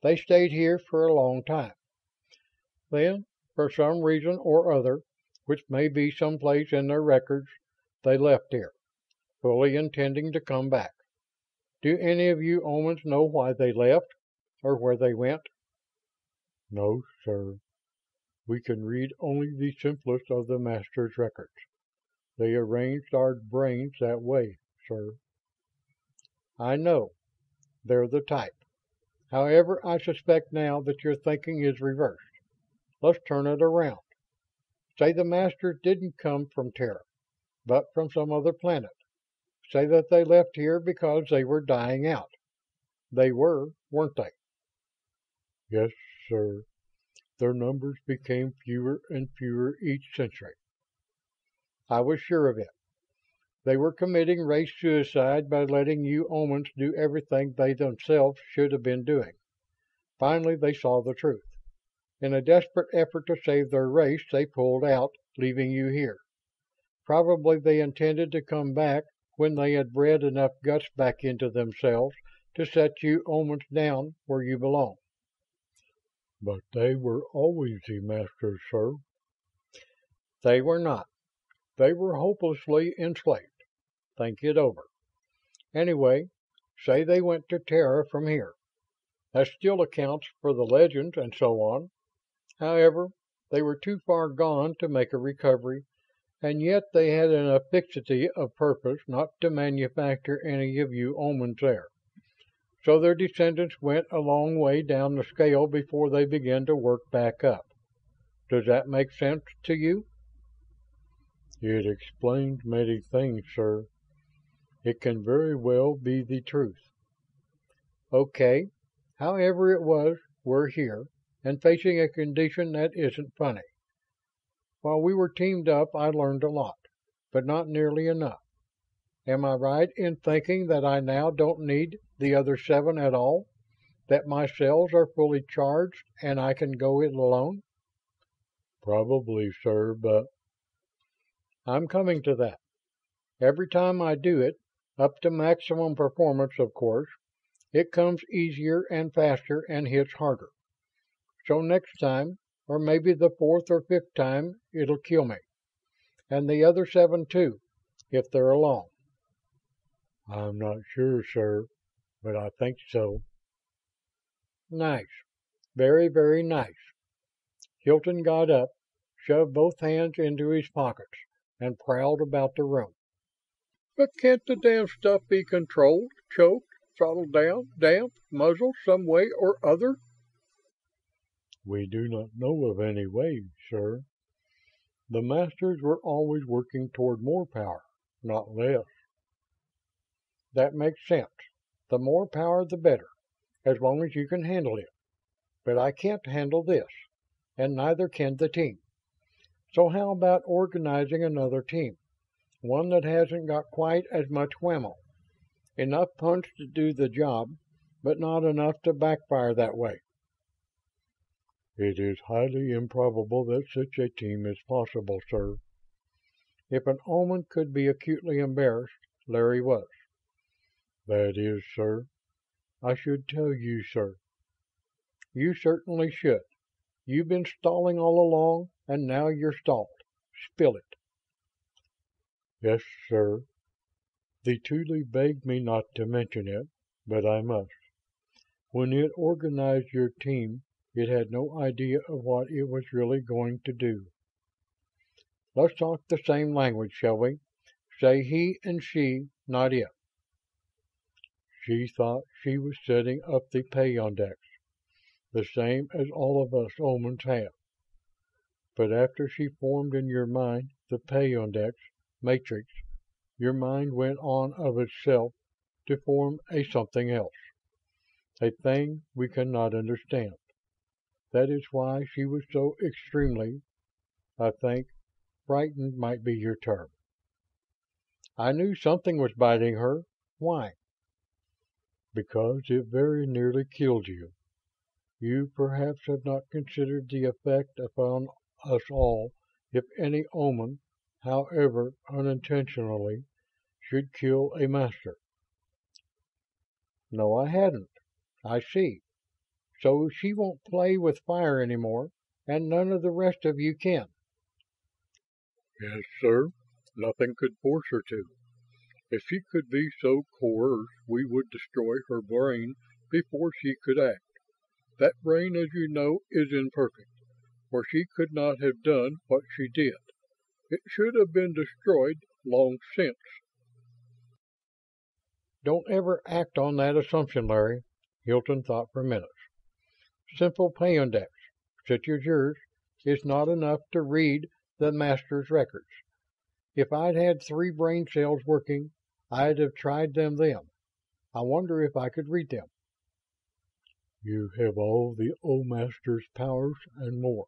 They stayed here for a long time. Then, for some reason or other, which may be someplace in their records, they left here, fully intending to come back. Do any of you Omans know why they left, or where they went?" "No, sir. We can read only the simplest of the Master's records. They arranged our brains that way, sir." "I know. They're the type. However, I suspect now that your thinking is reversed. Let's turn it around. Say the Masters didn't come from Terra, but from some other planet. Say that they left here because they were dying out. They were, weren't they?" "Yes, sir. Their numbers became fewer and fewer each century." "I was sure of it. They were committing race suicide by letting you Omans do everything they themselves should have been doing. Finally, they saw the truth. In a desperate effort to save their race, they pulled out, leaving you here. Probably they intended to come back when they had bred enough guts back into themselves to set you Omans down where you belong." "But they were always the Masters, sir." "They were not. They were hopelessly enslaved. Think it over. Anyway, say they went to Terra from here. That still accounts for the legends and so on. However, they were too far gone to make a recovery, and yet they had enough fixity of purpose not to manufacture any of you Omans there. So their descendants went a long way down the scale before they began to work back up. Does that make sense to you?" "It explains many things, sir. It can very well be the truth." "Okay. However it was, we're here, and facing a condition that isn't funny. While we were teamed up, I learned a lot, but not nearly enough. Am I right in thinking that I now don't need the other 7 at all? That my cells are fully charged and I can go it alone?" "Probably, sir, but..." "I'm coming to that. Every time I do it, up to maximum performance, of course, it comes easier and faster and hits harder. So next time, or maybe the 4th or 5th time, it'll kill me. And the other 7 too, if they're along." "I'm not sure, sir, but I think so." "Nice. Very, very nice." Hilton got up, shoved both hands into his pockets, and prowled about the room. "But can't the damn stuff be controlled, choked, throttled down, damped, muzzled some way or other?" "We do not know of any way, sir. The Masters were always working toward more power, not less." "That makes sense. The more power the better, as long as you can handle it. But I can't handle this, and neither can the team. So how about organizing another team? One that hasn't got quite as much whammo. Enough punch to do the job, but not enough to backfire that way." "It is highly improbable that such a team is possible, sir." If an Oman could be acutely embarrassed, Larry was. "That is, sir, I should tell you, sir." "You certainly should. You've been stalling all along, and now you're stalled. Spill it." "Yes, sir. The Thule begged me not to mention it, but I must. When it organized your team, it had no idea of what it was really going to do." "Let's talk the same language, shall we? Say he and she, not it." "She thought she was setting up the peyondix, the same as all of us Omans have. But after she formed in your mind the peyondix matrix, your mind went on of itself to form a something else. A thing we cannot understand. That is why she was so extremely, I think, frightened might be your term." "I knew something was biting her. Why?" "Because it very nearly killed you. You perhaps have not considered the effect upon us all if any Oman, however unintentionally, should kill a Master." "No, I hadn't. I see. so she won't play with fire anymore, and none of the rest of you can." "Yes, sir. Nothing could force her to. If she could be so coerced, we would destroy her brain before she could act. That brain, as you know, is imperfect, or she could not have done what she did. It should have been destroyed long since." "Don't ever act on that assumption, Larry." Hilton thought for minutes. "Simple peyondex, such as yours, is not enough to read the Master's records. If I'd had 3 brain cells working, I'd have tried them then. I wonder if I could read them." "You have all the old Master's powers and more.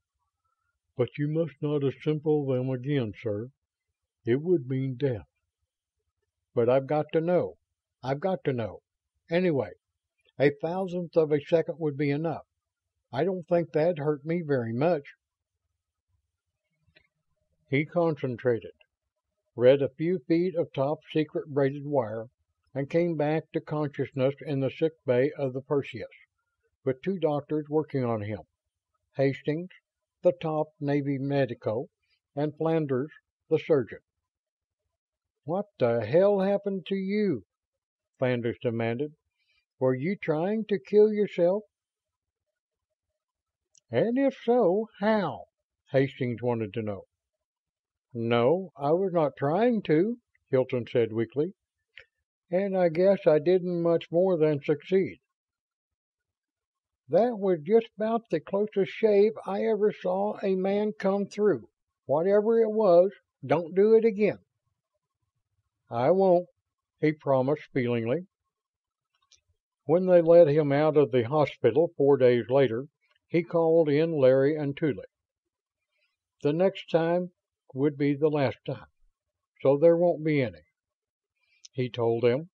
But you must not assemble them again, sir. It would mean death." "But I've got to know. I've got to know. Anyway, a thousandth of a second would be enough. I don't think that'd hurt me very much." He concentrated, read a few feet of top secret braided wire, and came back to consciousness in the sick bay of the Perseus, with 2 doctors working on him: Hastings, the top Navy medico, and Flanders, the surgeon. "What the hell happened to you?" Flanders demanded. "Were you trying to kill yourself?" "And if so, how?" Hastings wanted to know. "No, I was not trying to," Hilton said weakly. "And I guess I didn't much more than succeed." "That was just about the closest shave I ever saw a man come through. Whatever it was, don't do it again." "I won't," he promised feelingly. When they let him out of the hospital 4 days later, he called in Larry and Tuly. "The next time would be the last time, so there won't be any," he told them.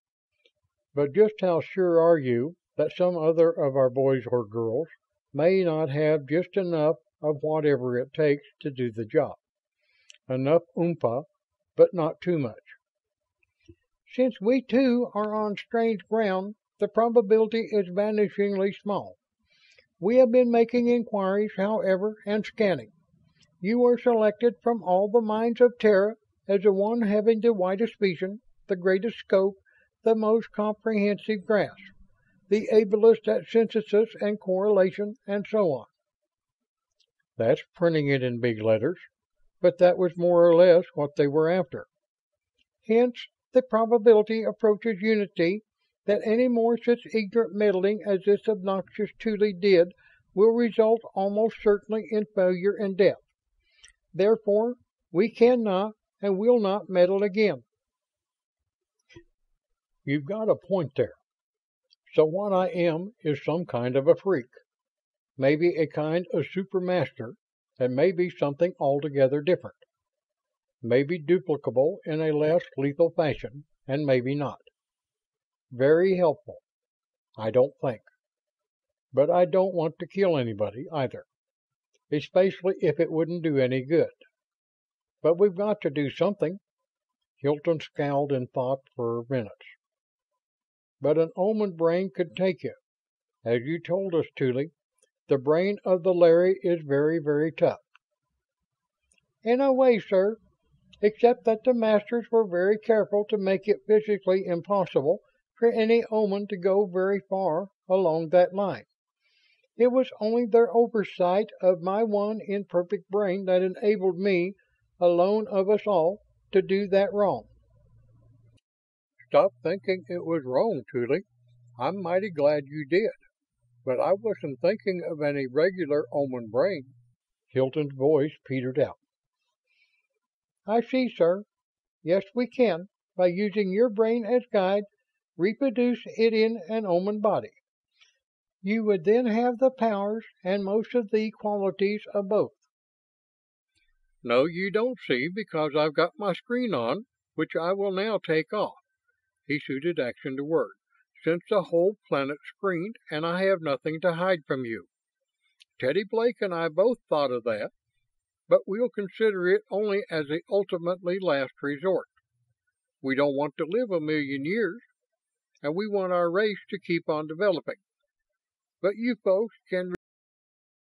"But just how sure are you that some other of our boys or girls may not have just enough of whatever it takes to do the job? Enough oompa, but not too much." "Since we too are on strange ground, the probability is vanishingly small. We have been making inquiries, however, and scanning. You were selected from all the minds of Terra as the one having the widest vision, the greatest scope, the most comprehensive grasp, the ablest at synthesis and correlation, and so on." That's printing it in big letters, but that was more or less what they were after. "Hence, the probability approaches unity that any more such ignorant meddling as this obnoxious Tuly did will result almost certainly in failure and death. Therefore, we cannot and will not meddle again." "You've got a point there. So what I am is some kind of a freak. Maybe a kind of supermaster, and maybe something altogether different. Maybe duplicable in a less lethal fashion, and maybe not. Very helpful, I don't think. But I don't want to kill anybody, either. Especially if it wouldn't do any good. But we've got to do something." Hilton scowled in thought for minutes. "But an Oman brain could take you. As you told us, Tuly, the brain of the Larry is very, very tough." "In a way, sir. Except that the Masters were very careful to make it physically impossible for any Oman to go very far along that line. It was only their oversight of my one imperfect brain that enabled me, alone of us all, to do that wrong." "Stop thinking it was wrong, Tuly. I'm mighty glad you did. But I wasn't thinking of any regular Oman brain." Hilton's voice petered out. "I see, sir. Yes, we can, by using your brain as guide, reproduce it in an Oman body. You would then have the powers and most of the qualities of both." "No, you don't see, because I've got my screen on, which I will now take off." He suited action to word. "Since the whole planet's screened, and I have nothing to hide from you. Teddy Blake and I both thought of that, but we'll consider it only as the ultimately last resort. We don't want to live 1,000,000 years, and we want our race to keep on developing. but you folks can